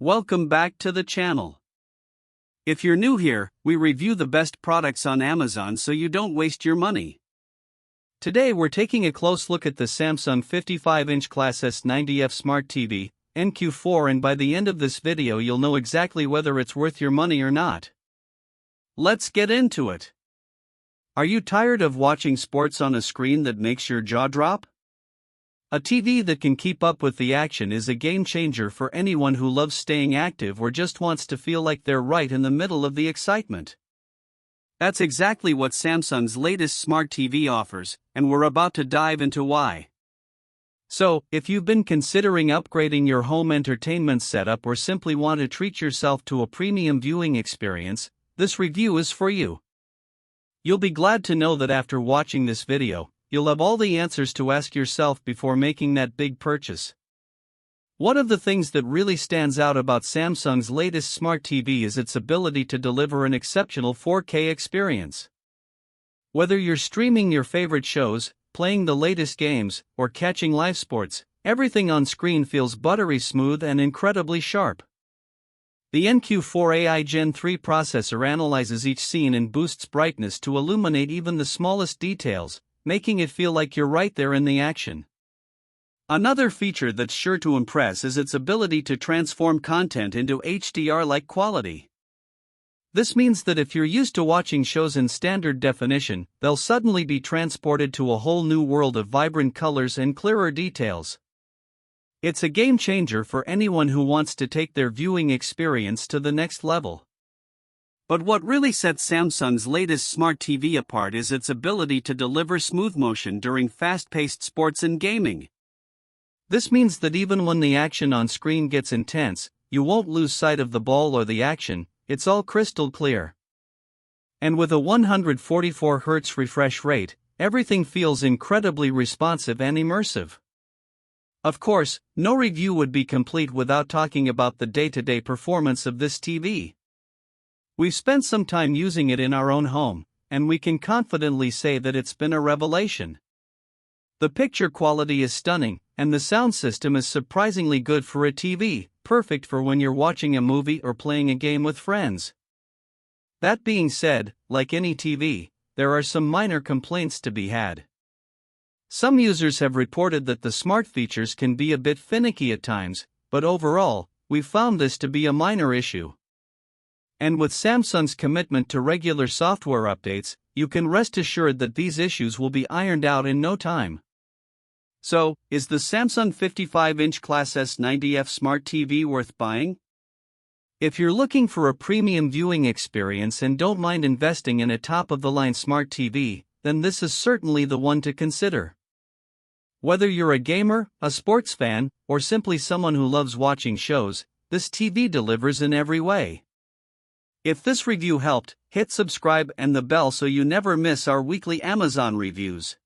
Welcome back to the channel. If you're new here, we review the best products on Amazon so you don't waste your money. Today we're taking a close look at the Samsung 55-inch Class S90F Smart TV, NQ4, and by the end of this video you'll know exactly whether it's worth your money or not. Let's get into it. Are you tired of watching sports on a screen that makes your jaw drop? A TV that can keep up with the action is a game changer for anyone who loves staying active or just wants to feel like they're right in the middle of the excitement. That's exactly what Samsung's latest smart TV offers, and we're about to dive into why. So, if you've been considering upgrading your home entertainment setup or simply want to treat yourself to a premium viewing experience, this review is for you. You'll be glad to know that after watching this video, you'll have all the answers to ask yourself before making that big purchase. One of the things that really stands out about Samsung's latest smart TV is its ability to deliver an exceptional 4K experience. Whether you're streaming your favorite shows, playing the latest games, or catching live sports, everything on screen feels buttery smooth and incredibly sharp. The NQ4 AI Gen 3 processor analyzes each scene and boosts brightness to illuminate even the smallest details, making it feel like you're right there in the action. Another feature that's sure to impress is its ability to transform content into HDR-like quality. This means that if you're used to watching shows in standard definition, they'll suddenly be transported to a whole new world of vibrant colors and clearer details. It's a game changer for anyone who wants to take their viewing experience to the next level. But what really sets Samsung's latest smart TV apart is its ability to deliver smooth motion during fast-paced sports and gaming. This means that even when the action on screen gets intense, you won't lose sight of the ball or the action. It's all crystal clear. And with a 144 Hz refresh rate, everything feels incredibly responsive and immersive. Of course, no review would be complete without talking about the day-to-day performance of this TV. We've spent some time using it in our own home, and we can confidently say that it's been a revelation. The picture quality is stunning, and the sound system is surprisingly good for a TV, perfect for when you're watching a movie or playing a game with friends. That being said, like any TV, there are some minor complaints to be had. Some users have reported that the smart features can be a bit finicky at times, but overall, we've found this to be a minor issue. And with Samsung's commitment to regular software updates, you can rest assured that these issues will be ironed out in no time. So, is the Samsung 55-inch Class S90F Smart TV worth buying? If you're looking for a premium viewing experience and don't mind investing in a top-of-the-line smart TV, then this is certainly the one to consider. Whether you're a gamer, a sports fan, or simply someone who loves watching shows, this TV delivers in every way. If this review helped, hit subscribe and the bell so you never miss our weekly Amazon reviews.